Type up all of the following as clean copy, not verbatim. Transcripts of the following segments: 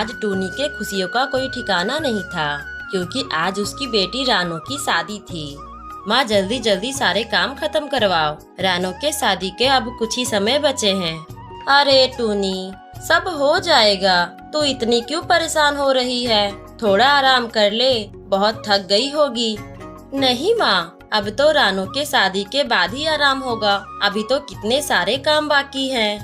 आज टूनी के खुशियों का कोई ठिकाना नहीं था, क्योंकि आज उसकी बेटी रानो की शादी थी। माँ जल्दी जल्दी सारे काम खत्म करवाओ, रानो के शादी के अब कुछ ही समय बचे हैं। अरे टूनी, सब हो जाएगा, तू इतनी क्यों परेशान हो रही है? थोड़ा आराम कर ले, बहुत थक गई होगी। नहीं माँ, अब तो रानो के शादी के बाद ही आराम होगा, अभी तो कितने सारे काम बाकी हैं।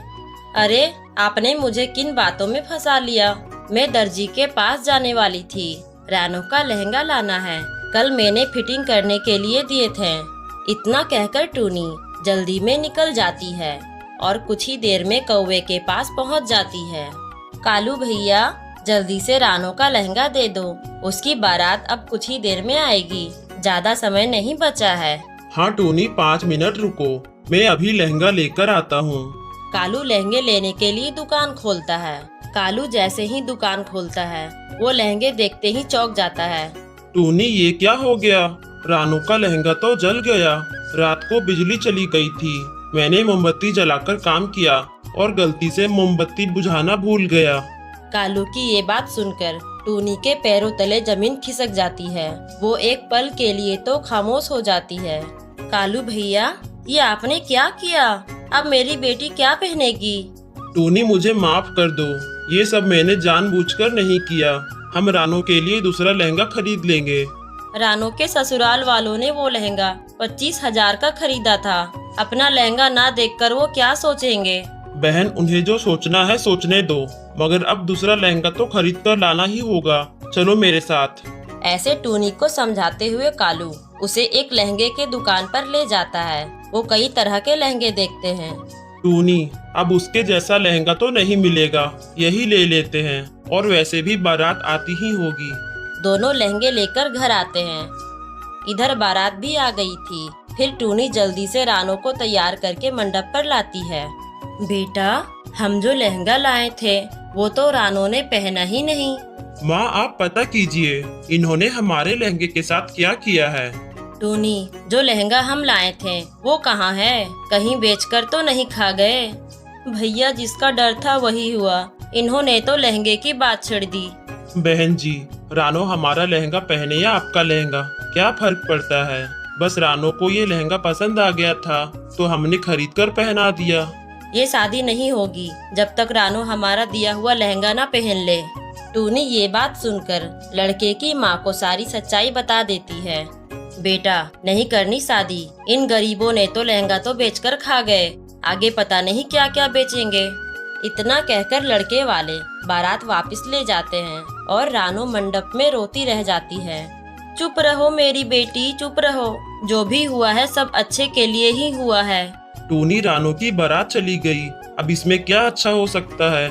अरे आपने मुझे किन बातों में फंसा लिया? मैं दर्जी के पास जाने वाली थी, रानो का लहंगा लाना है, कल मैंने फिटिंग करने के लिए दिए थे। इतना कहकर टूनी जल्दी में निकल जाती है और कुछ ही देर में कौवे के पास पहुंच जाती है। कालू भैया, जल्दी से रानो का लहंगा दे दो, उसकी बारात अब कुछ ही देर में आएगी, ज्यादा समय नहीं बचा है। हाँ टूनी, 5 मिनट रुको, मैं अभी लहंगा लेकर आता हूँ। कालू लहंगे लेने के लिए दुकान खोलता है। कालू जैसे ही दुकान खोलता है, वो लहंगे देखते ही चौंक जाता है। टूनी, ये क्या हो गया? रानो का लहंगा तो जल गया। रात को बिजली चली गई थी, मैंने मोमबत्ती जलाकर काम किया और गलती से मोमबत्ती बुझाना भूल गया। कालू की ये बात सुनकर टूनी के पैरों तले जमीन खिसक जाती है। वो एक पल के लिए तो खामोश हो जाती है। कालू भैया, ये आपने क्या किया? अब मेरी बेटी क्या पहनेगी? टूनी, मुझे माफ कर दो, ये सब मैंने जानबूझकर नहीं किया। हम रानो के लिए दूसरा लहंगा खरीद लेंगे। रानो के ससुराल वालों ने वो लहंगा 25,000 का खरीदा था। अपना लहंगा ना देखकर वो क्या सोचेंगे? बहन, उन्हें जो सोचना है सोचने दो, मगर अब दूसरा लहंगा तो खरीद कर लाना ही होगा। चलो मेरे साथ। ऐसे टूनी को समझाते हुए कालू उसे एक लहंगे के दुकान पर ले जाता है। वो कई तरह के लहंगे देखते हैं। टूनी, अब उसके जैसा लहंगा तो नहीं मिलेगा, यही ले लेते हैं, और वैसे भी बारात आती ही होगी। दोनों लहंगे लेकर घर आते हैं। इधर बारात भी आ गई थी। फिर टूनी जल्दी से रानो को तैयार करके मंडप पर लाती है। बेटा, हम जो लहंगा लाए थे वो तो रानो ने पहना ही नहीं। माँ, आप पता कीजिए इन्होंने हमारे लहंगे के साथ क्या किया है। टूनी, जो लहंगा हम लाए थे वो कहाँ है? कहीं बेचकर तो नहीं खा गए? भैया, जिसका डर था वही हुआ, इन्होंने तो लहंगे की बात छेड़ दी। बहन जी, रानो हमारा लहंगा पहने या आपका लहंगा, क्या फर्क पड़ता है? बस रानो को ये लहंगा पसंद आ गया था तो हमने खरीद कर पहना दिया। ये शादी नहीं होगी जब तक रानो हमारा दिया हुआ लहंगा ना पहन ले। टूनी ये बात सुनकर लड़के की माँ को सारी सच्चाई बता देती है। बेटा, नहीं करनी शादी, इन गरीबों ने तो लहंगा तो बेचकर खा गए, आगे पता नहीं क्या क्या बेचेंगे। इतना कहकर लड़के वाले बारात वापस ले जाते हैं और रानो मंडप में रोती रह जाती है। चुप रहो मेरी बेटी, चुप रहो, जो भी हुआ है सब अच्छे के लिए ही हुआ है। टूनी, रानो की बारात चली गई, अब इसमें क्या अच्छा हो सकता है?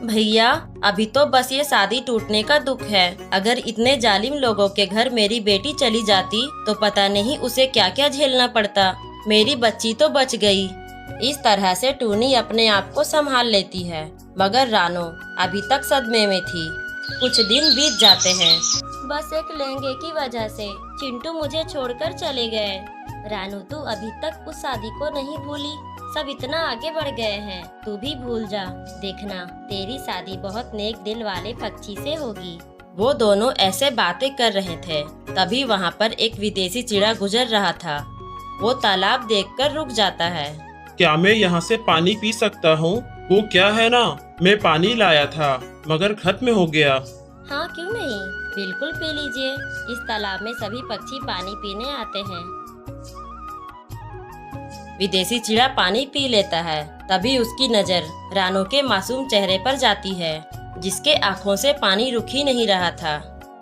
भैया, अभी तो बस ये शादी टूटने का दुख है। अगर इतने जालिम लोगों के घर मेरी बेटी चली जाती तो पता नहीं उसे क्या क्या झेलना पड़ता। मेरी बच्ची तो बच गई। इस तरह से टूनी अपने आप को संभाल लेती है, मगर रानो अभी तक सदमे में थी। कुछ दिन बीत जाते हैं। बस एक लहंगे की वजह से चिंटू मुझे छोड़कर चले गए। रानो, तू अभी तक उस शादी को नहीं भूली? सब इतना आगे बढ़ गए हैं, तू भी भूल जा। देखना, तेरी शादी बहुत नेक दिल वाले पक्षी से होगी। वो दोनों ऐसे बातें कर रहे थे, तभी वहाँ पर एक विदेशी चिड़ा गुजर रहा था। वो तालाब देखकर रुक जाता है। क्या मैं यहाँ से पानी पी सकता हूँ? वो क्या है ना, मैं पानी लाया था मगर खत्म हो गया। हाँ, क्यों नहीं, बिल्कुल पी लीजिए। इस तालाब में सभी पक्षी पानी पीने आते हैं। विदेशी चिड़ा पानी पी लेता है। तभी उसकी नजर रानो के मासूम चेहरे पर जाती है, जिसके आंखों से पानी रुक ही नहीं रहा था।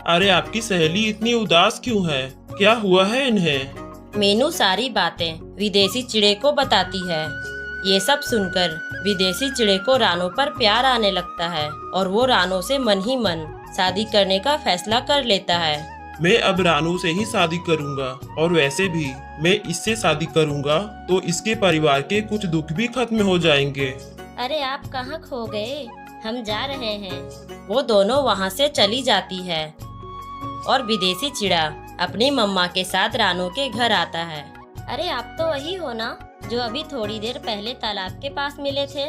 अरे, आपकी सहेली इतनी उदास क्यों है? क्या हुआ है इन्हें? मीनू सारी बातें विदेशी चिड़े को बताती है। ये सब सुनकर विदेशी चिड़े को रानो पर प्यार आने लगता है और वो रानो से मन ही मन शादी करने का फैसला कर लेता है। मैं अब रानू से ही शादी करूंगा, और वैसे भी मैं इससे शादी करूंगा तो इसके परिवार के कुछ दुख भी खत्म हो जाएंगे। अरे, आप कहाँ खो गए? हम जा रहे हैं। वो दोनों वहाँ से चली जाती है और विदेशी चिड़ा अपनी मम्मा के साथ रानो के घर आता है। अरे, आप तो वही हो ना जो अभी थोड़ी देर पहले तालाब के पास मिले थे?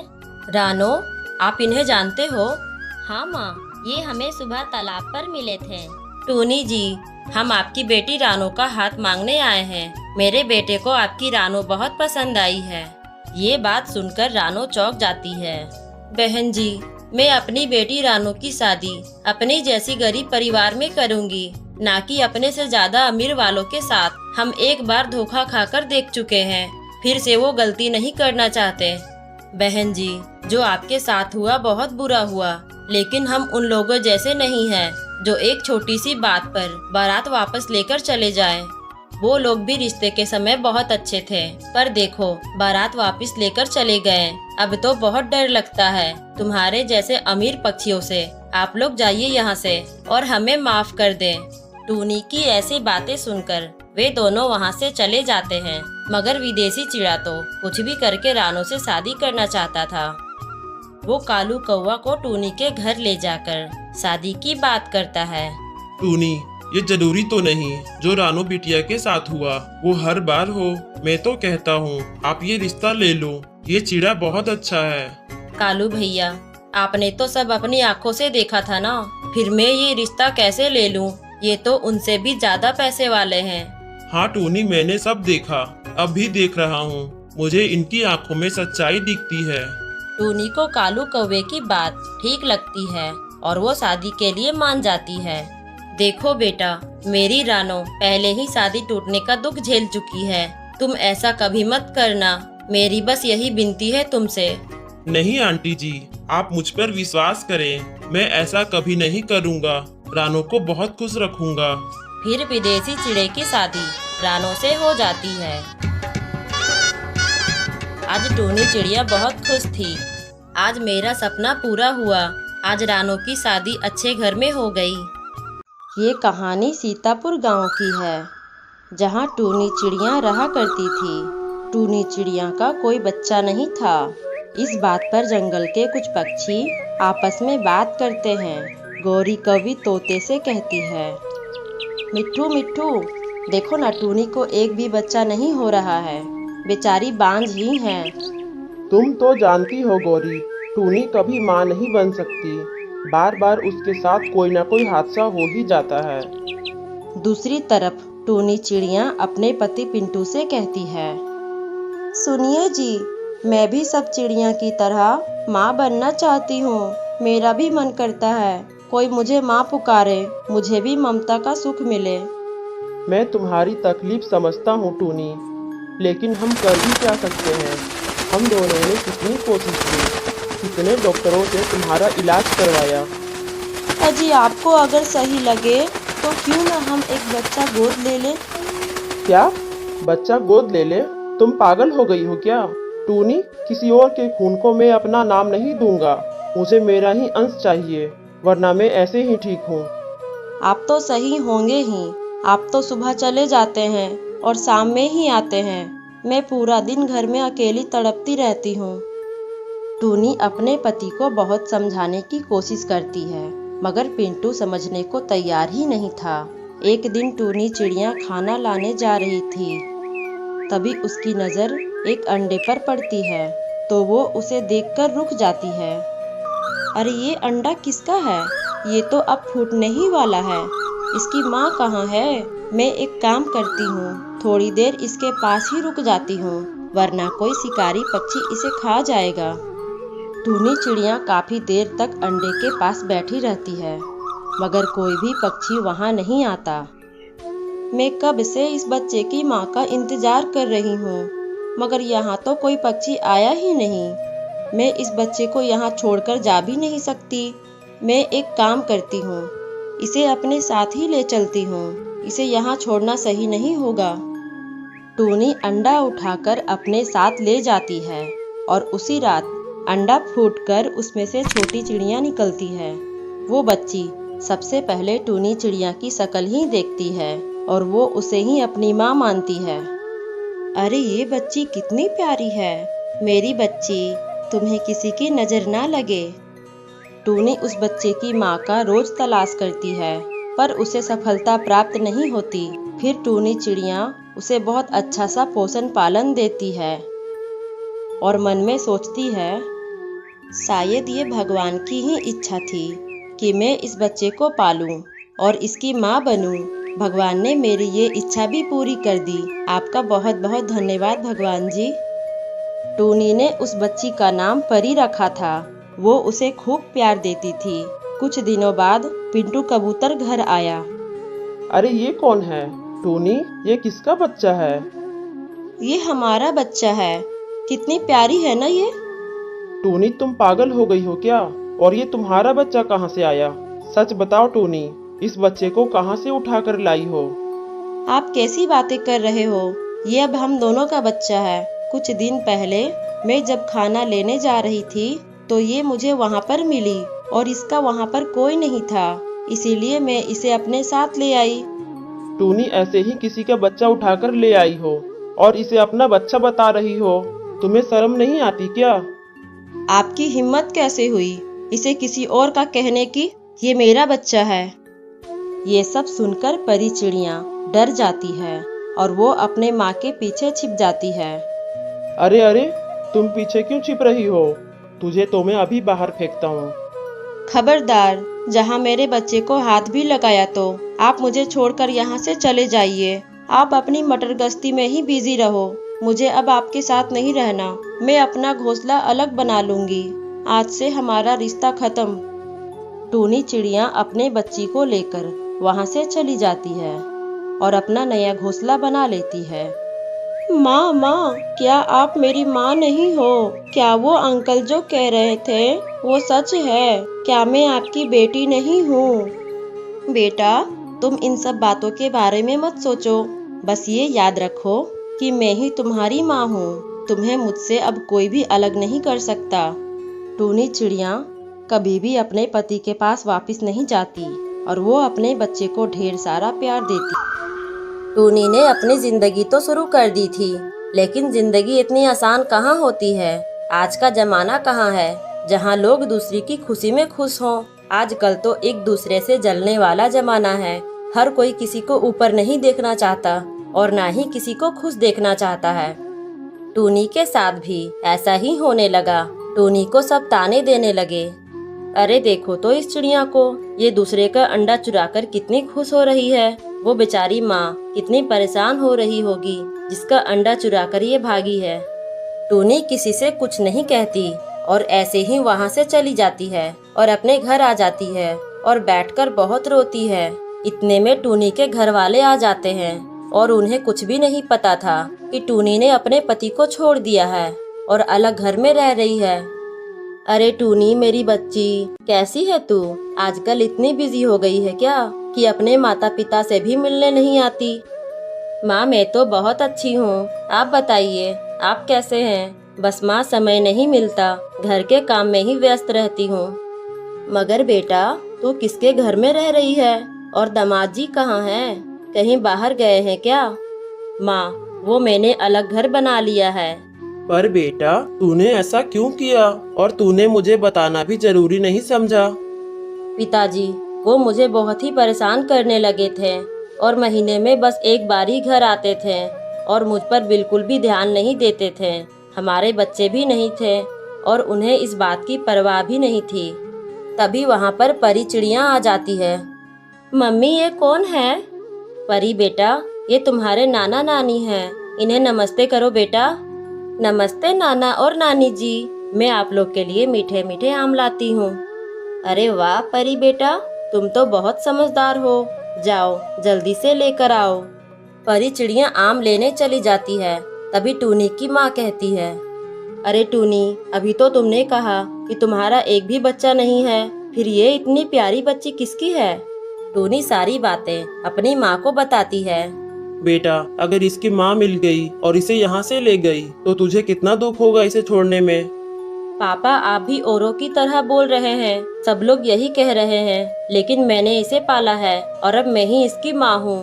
रानो, आप इन्हें जानते हो? हाँ माँ, ये हमें सुबह तालाब पर मिले थे। टूनी जी, हम आपकी बेटी रानो का हाथ मांगने आए हैं। मेरे बेटे को आपकी रानो बहुत पसंद आई है। ये बात सुनकर रानो चौंक जाती है। बहन जी, मैं अपनी बेटी रानो की शादी अपने जैसी गरीब परिवार में करूंगी, ना कि अपने से ज्यादा अमीर वालों के साथ। हम एक बार धोखा खाकर देख चुके हैं, फिर से वो गलती नहीं करना चाहते। बहन जी, जो आपके साथ हुआ बहुत बुरा हुआ, लेकिन हम उन लोगों जैसे नहीं हैं जो एक छोटी सी बात पर बारात वापस लेकर चले जाएं। वो लोग भी रिश्ते के समय बहुत अच्छे थे, पर देखो बारात वापस लेकर चले गए। अब तो बहुत डर लगता है तुम्हारे जैसे अमीर पक्षियों से। आप लोग जाइए यहाँ से और हमें माफ कर दें। टूनी की ऐसी बातें सुनकर वे दोनों वहाँ से चले जाते हैं, मगर विदेशी चिड़ा तो कुछ भी करके रानो से शादी करना चाहता था। वो कालू कौवा को टूनी के घर ले जाकर शादी की बात करता है। टूनी, ये जरूरी तो नहीं जो रानो बिटिया के साथ हुआ वो हर बार हो। मैं तो कहता हूँ आप ये रिश्ता ले लो, ये चिड़ा बहुत अच्छा है। कालू भैया, आपने तो सब अपनी आंखों से देखा था ना, फिर मैं ये रिश्ता कैसे ले लूं? ये तो उनसे भी ज्यादा पैसे वाले हैं। हाँ टूनी, मैंने सब देखा, अब भी देख रहा हूँ। मुझे इनकी आंखों में सच्चाई दिखती है। टूनी को कालू कौवे की बात ठीक लगती है और वो शादी के लिए मान जाती है। देखो बेटा, मेरी रानो पहले ही शादी टूटने का दुख झेल चुकी है। तुम ऐसा कभी मत करना, मेरी बस यही विनती है तुमसे। नहीं आंटी जी, आप मुझ पर विश्वास करें, मैं ऐसा कभी नहीं करूँगा। रानो को बहुत खुश रखूंगा। फिर विदेशी चिड़े की शादी रानो से हो जाती है। आज टूनी चिड़िया बहुत खुश थी। आज मेरा सपना पूरा हुआ। आज रानो की शादी अच्छे घर में हो गई। ये कहानी सीतापुर गांव की है, जहां टूनी चिड़िया रहा करती थी। टूनी चिड़िया का कोई बच्चा नहीं था। इस बात पर जंगल के कुछ पक्षी आपस में बात करते हैं। गौरी कवि तोते से कहती है, मिट्ठू मिट्ठू, देखो ना टूनी को एक भी बच्चा नहीं हो रहा है, बेचारी बांझ ही है। तुम तो जानती हो गौरी, टूनी कभी माँ नहीं बन सकती। बार बार उसके साथ कोई ना कोई हादसा हो ही जाता है। दूसरी तरफ टूनी चिड़िया अपने पति पिंटू से कहती है, सुनिए जी, मैं भी सब चिड़िया की तरह माँ बनना चाहती हूँ। मेरा भी मन करता है कोई मुझे माँ पुकारे, मुझे भी ममता का सुख मिले। मैं तुम्हारी तकलीफ समझता हूँ टूनी, लेकिन हम कर भी क्या सकते हैं। हम दोनों ने कितनी कोशिश की, कितने डॉक्टरों से तुम्हारा इलाज करवाया। अजी, आपको अगर सही लगे तो क्यों ना हम एक बच्चा गोद ले लें? क्या? बच्चा गोद ले ले? तुम पागल हो गई हो क्या? टूनी, किसी और के खून को मैं अपना नाम नहीं दूंगा। मुझे मेरा ही अंश चाहिए, वरना मैं ऐसे ही ठीक हूँ। आप तो सही होंगे ही। आप तो सुबह चले जाते हैं और शाम में ही आते हैं। मैं पूरा दिन घर में अकेली तड़पती रहती हूँ। टूनी अपने पति को बहुत समझाने की कोशिश करती है, मगर पिंटू समझने को तैयार ही नहीं था। एक दिन टूनी चिड़िया खाना लाने जा रही थी, तभी उसकी नज़र एक अंडे पर पड़ती है, तो वो उसे देखकर रुक जाती है। अरे, ये अंडा किसका है? ये तो अब फूटने ही वाला है। इसकी माँ कहाँ है? मैं एक काम करती हूँ, थोड़ी देर इसके पास ही रुक जाती हूँ, वरना कोई शिकारी पक्षी इसे खा जाएगा। टूनी चिड़िया काफी देर तक अंडे के पास बैठी रहती है, मगर कोई भी पक्षी वहाँ नहीं आता। मैं कब से इस बच्चे की माँ का इंतजार कर रही हूँ, मगर यहाँ तो कोई पक्षी आया ही नहीं। मैं इस बच्चे को यहाँ छोड़कर जा भी नहीं सकती। मैं एक काम करती हूँ, इसे अपने साथ ही ले चलती हूँ। इसे यहाँ छोड़ना सही नहीं होगा। टूनी अंडा उठाकर अपने साथ ले जाती है और उसी रात अंडा फूटकर उसमें से छोटी चिड़िया निकलती है। वो बच्ची सबसे पहले टूनी चिड़िया की शक्ल ही देखती है और वो उसे ही अपनी माँ मानती है। अरे, ये बच्ची कितनी प्यारी है। मेरी बच्ची, तुम्हें किसी की नज़र ना लगे। टूनी उस बच्चे की माँ का रोज तलाश करती है, पर उसे सफलता प्राप्त नहीं होती। फिर टूनी चिड़िया उसे बहुत अच्छा सा पोषण पालन देती है और मन में सोचती है, शायद ये भगवान की ही इच्छा थी। कि मैं इस बच्चे को पालूं और इसकी माँ बनूं। भगवान ने मेरी ये इच्छा भी पूरी कर दी। आपका बहुत बहुत धन्यवाद भगवान जी। टूनी ने उस बच्ची का नाम परी रखा था। वो उसे खूब प्यार देती थी। कुछ दिनों बाद पिंटू कबूतर घर आया। अरे ये कौन है? टूनी, ये किसका बच्चा है? ये हमारा बच्चा है। कितनी प्यारी है ना ये। टूनी, तुम पागल हो गई हो क्या? और ये तुम्हारा बच्चा कहाँ से आया? सच बताओ टूनी, इस बच्चे को कहाँ से उठा कर लाई हो? आप कैसी बातें कर रहे हो? ये अब हम दोनों का बच्चा है। कुछ दिन पहले मैं जब खाना लेने जा रही थी तो ये मुझे वहाँ पर मिली और इसका वहाँ पर कोई नहीं था, इसीलिए मैं इसे अपने साथ ले आई। टूनी, ऐसे ही किसी का बच्चा उठाकर ले आई हो और इसे अपना बच्चा बता रही हो। तुम्हें शर्म नहीं आती क्या? आपकी हिम्मत कैसे हुई इसे किसी और का कहने की? ये मेरा बच्चा है। ये सब सुनकर परी चिड़िया डर जाती है और वो अपने माँ के पीछे छिप जाती है। अरे अरे, तुम पीछे क्यों छिप रही हो? तुझे तो मैं अभी बाहर फेंकता हूँ। खबरदार, जहाँ मेरे बच्चे को हाथ भी लगाया तो आप मुझे छोड़कर यहाँ से चले जाइए। आप अपनी मटर गश्ती में ही बिजी रहो। मुझे अब आपके साथ नहीं रहना। मैं अपना घोंसला अलग बना लूंगी। आज से हमारा रिश्ता खत्म। टूनी चिड़िया अपने बच्ची को लेकर वहाँ से चली जाती है और अपना नया घोंसला बना लेती है। माँ माँ, क्या आप मेरी माँ नहीं हो? क्या वो अंकल जो कह रहे थे वो सच है? क्या मैं आपकी बेटी नहीं हूँ? बेटा, तुम इन सब बातों के बारे में मत सोचो। बस ये याद रखो कि मैं ही तुम्हारी माँ हूँ। तुम्हें मुझसे अब कोई भी अलग नहीं कर सकता। टूनी चिड़िया कभी भी अपने पति के पास वापस नहीं जाती और वो अपने बच्चे को ढेर सारा प्यार देती। टूनी ने अपनी जिंदगी तो शुरू कर दी थी, लेकिन जिंदगी इतनी आसान कहाँ होती है। आज का जमाना कहाँ है जहाँ लोग दूसरी की खुशी में खुश हों। आजकल तो एक दूसरे से जलने वाला जमाना है। हर कोई किसी को ऊपर नहीं देखना चाहता और ना ही किसी को खुश देखना चाहता है। टूनी के साथ भी ऐसा ही होने लगा। टूनी को सब ताने देने लगे। अरे देखो तो इस चिड़िया को, ये दूसरे का अंडा चुराकर कितनी खुश हो रही है। वो बेचारी माँ कितनी परेशान हो रही होगी जिसका अंडा चुराकर ये भागी है। टूनी किसी से कुछ नहीं कहती और ऐसे ही वहाँ से चली जाती है और अपने घर आ जाती है और बैठकर बहुत रोती है। इतने में टूनी के घर वाले आ जाते हैं और उन्हें कुछ भी नहीं पता था कि टूनी ने अपने पति को छोड़ दिया है और अलग घर में रह रही है। अरे टूनी मेरी बच्ची, कैसी है तू? आजकल इतनी बिजी हो गई है क्या कि अपने माता पिता से भी मिलने नहीं आती? माँ, मैं तो बहुत अच्छी हूँ। आप बताइए, आप कैसे हैं? बस माँ, समय नहीं मिलता, घर के काम में ही व्यस्त रहती हूँ। मगर बेटा, तू किसके घर में रह रही है और दामाद जी कहाँ हैं? कहीं बाहर गए हैं क्या? माँ, वो मैंने अलग घर बना लिया है। पर बेटा, तूने ऐसा क्यों किया? और तूने मुझे बताना भी जरूरी नहीं समझा? पिताजी, वो मुझे बहुत ही परेशान करने लगे थे और महीने में बस एक बार ही घर आते थे और मुझ पर बिल्कुल भी ध्यान नहीं देते थे। हमारे बच्चे भी नहीं थे और उन्हें इस बात की परवाह भी नहीं थी। तभी वहाँ पर परी चिड़िया आ जाती है। मम्मी, ये कौन है? परी बेटा, ये तुम्हारे नाना नानी हैं। इन्हें नमस्ते करो बेटा। नमस्ते नाना और नानी जी, मैं आप लोग के लिए मीठे मीठे आम लाती हूँ। अरे वाह परी बेटा, तुम तो बहुत समझदार हो। जाओ जल्दी से लेकर आओ। परी चिड़िया आम लेने चली जाती है। तभी टूनी की माँ कहती है, अरे टूनी, अभी तो तुमने कहा कि तुम्हारा एक भी बच्चा नहीं है, फिर ये इतनी प्यारी बच्ची किसकी है? टूनी सारी बातें अपनी माँ को बताती है। बेटा, अगर इसकी माँ मिल गई और इसे यहाँ से ले गई तो तुझे कितना दुख होगा इसे छोड़ने में। पापा, आप भी औरों की तरह बोल रहे हैं। सब लोग यही कह रहे हैं, लेकिन मैंने इसे पाला है और अब मैं ही इसकी माँ हूँ।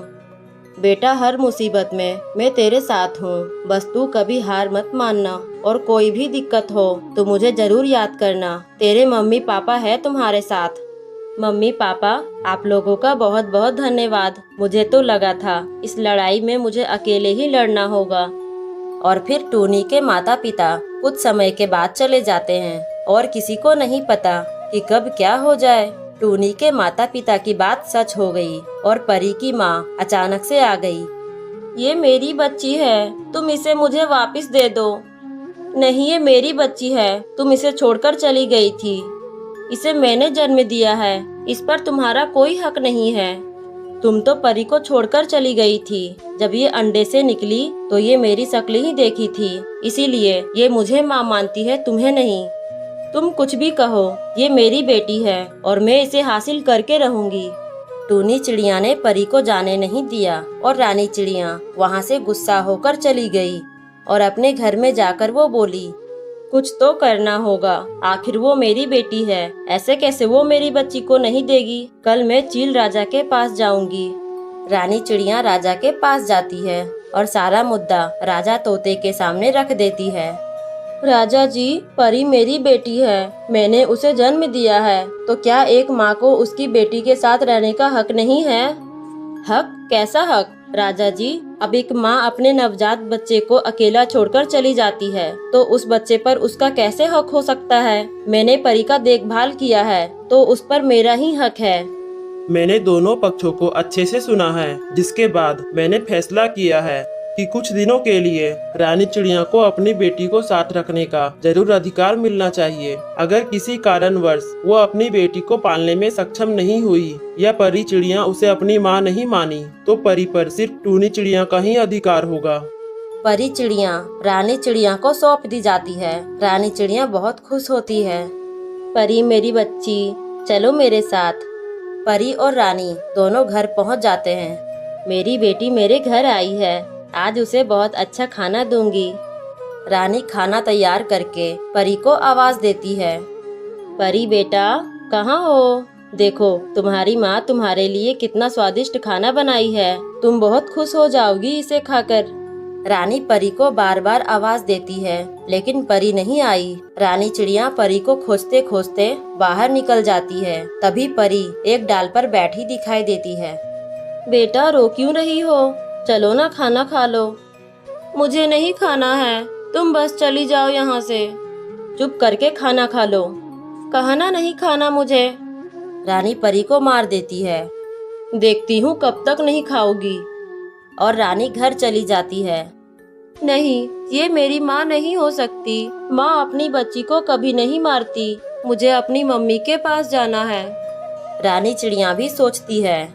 बेटा, हर मुसीबत में मैं तेरे साथ हूँ। बस तू कभी हार मत मानना और कोई भी दिक्कत हो तो मुझे जरूर याद करना। तेरे मम्मी पापा है तुम्हारे साथ। मम्मी पापा, आप लोगों का बहुत बहुत धन्यवाद। मुझे तो लगा था इस लड़ाई में मुझे अकेले ही लड़ना होगा। और फिर टूनी के माता पिता कुछ समय के बाद चले जाते हैं और किसी को नहीं पता कि कब क्या हो जाए। टूनी के माता पिता की बात सच हो गई और परी की माँ अचानक से आ गई। ये मेरी बच्ची है, तुम इसे मुझे वापस दे दो। नहीं, ये मेरी बच्ची है, तुम इसे छोड़कर चली गई थी। इसे मैंने जन्म दिया है, इस पर तुम्हारा कोई हक नहीं है। तुम तो परी को छोड़कर चली गई थी। जब ये अंडे से निकली तो ये मेरी शक्ल ही देखी थी, इसीलिए ये मुझे माँ मानती है, तुम्हें नहीं। तुम कुछ भी कहो, ये मेरी बेटी है और मैं इसे हासिल करके रहूंगी। टूनी चिड़िया ने परी को जाने नहीं दिया और रानी चिड़िया वहाँ से गुस्सा होकर चली गई और अपने घर में जाकर वो बोली, कुछ तो करना होगा, आखिर वो मेरी बेटी है, ऐसे कैसे वो मेरी बच्ची को नहीं देगी। कल मैं चील राजा के पास जाऊंगी। रानी चिड़िया राजा के पास जाती है और सारा मुद्दा राजा तोते के सामने रख देती है। राजा जी, परी मेरी बेटी है, मैंने उसे जन्म दिया है, तो क्या एक माँ को उसकी बेटी के साथ रहने का हक नहीं है? हक? कैसा हक? राजा जी, अब एक माँ अपने नवजात बच्चे को अकेला छोड़कर चली जाती है तो उस बच्चे पर उसका कैसे हक हो सकता है? मैंने परी का देखभाल किया है तो उस पर मेरा ही हक है। मैंने दोनों पक्षों को अच्छे से सुना है, जिसके बाद मैंने फैसला किया है कि कुछ दिनों के लिए रानी चिड़िया को अपनी बेटी को साथ रखने का जरूर अधिकार मिलना चाहिए। अगर किसी कारणवश वो अपनी बेटी को पालने में सक्षम नहीं हुई या परी चिड़िया उसे अपनी माँ नहीं मानी तो परी पर सिर्फ टूनी चिड़िया का ही अधिकार होगा। परी चिड़िया रानी चिड़िया को सौंप दी जाती है। रानी चिड़िया बहुत खुश होती है। परी मेरी बच्ची, चलो मेरे साथ। परी और रानी दोनों घर पहुंच जाते हैं। मेरी बेटी मेरे घर आई है, आज उसे बहुत अच्छा खाना दूंगी। रानी खाना तैयार करके परी को आवाज देती है, परी बेटा कहाँ हो? देखो तुम्हारी माँ तुम्हारे लिए कितना स्वादिष्ट खाना बनाई है, तुम बहुत खुश हो जाओगी इसे खाकर। रानी परी को बार बार आवाज देती है लेकिन परी नहीं आई। रानी चिड़िया परी को खोजते खोजते बाहर निकल जाती है। तभी परी एक डाल पर बैठी दिखाई देती है। बेटा रो क्यों रही हो? चलो ना खाना खा लो। मुझे नहीं खाना है, तुम बस चली जाओ यहाँ से। चुप करके खाना खा लो। कहा ना नहीं खाना मुझे। रानी परी को मार देती है। देखती हूँ कब तक नहीं खाओगी। और रानी घर चली जाती है। नहीं, ये मेरी माँ नहीं हो सकती। माँ अपनी बच्ची को कभी नहीं मारती। मुझे अपनी मम्मी के पास जाना है। रानी चिड़िया भी सोचती है,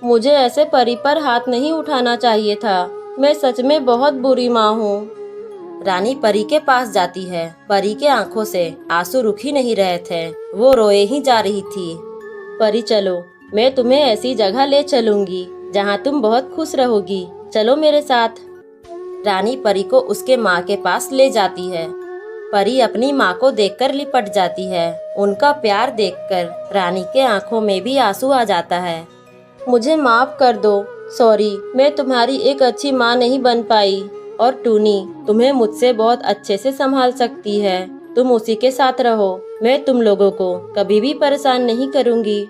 मुझे ऐसे परी पर हाथ नहीं उठाना चाहिए था। मैं सच में बहुत बुरी माँ हूँ। रानी परी के पास जाती है। परी के आंखों से आंसू रुक ही नहीं रहे थे, वो रोए ही जा रही थी। परी चलो, मैं तुम्हें ऐसी जगह ले चलूंगी जहाँ तुम बहुत खुश रहोगी। चलो मेरे साथ। रानी परी को उसके माँ के पास ले जाती है। परी अपनी माँ को देखकर लिपट जाती है। उनका प्यार देखकर रानी के आंखों में भी आंसू आ जाता है। मुझे माफ कर दो, सॉरी, मैं तुम्हारी एक अच्छी माँ नहीं बन पाई। और टूनी तुम्हें मुझसे बहुत अच्छे से संभाल सकती है, तुम उसी के साथ रहो। मैं तुम लोगों को कभी भी परेशान नहीं करूँगी।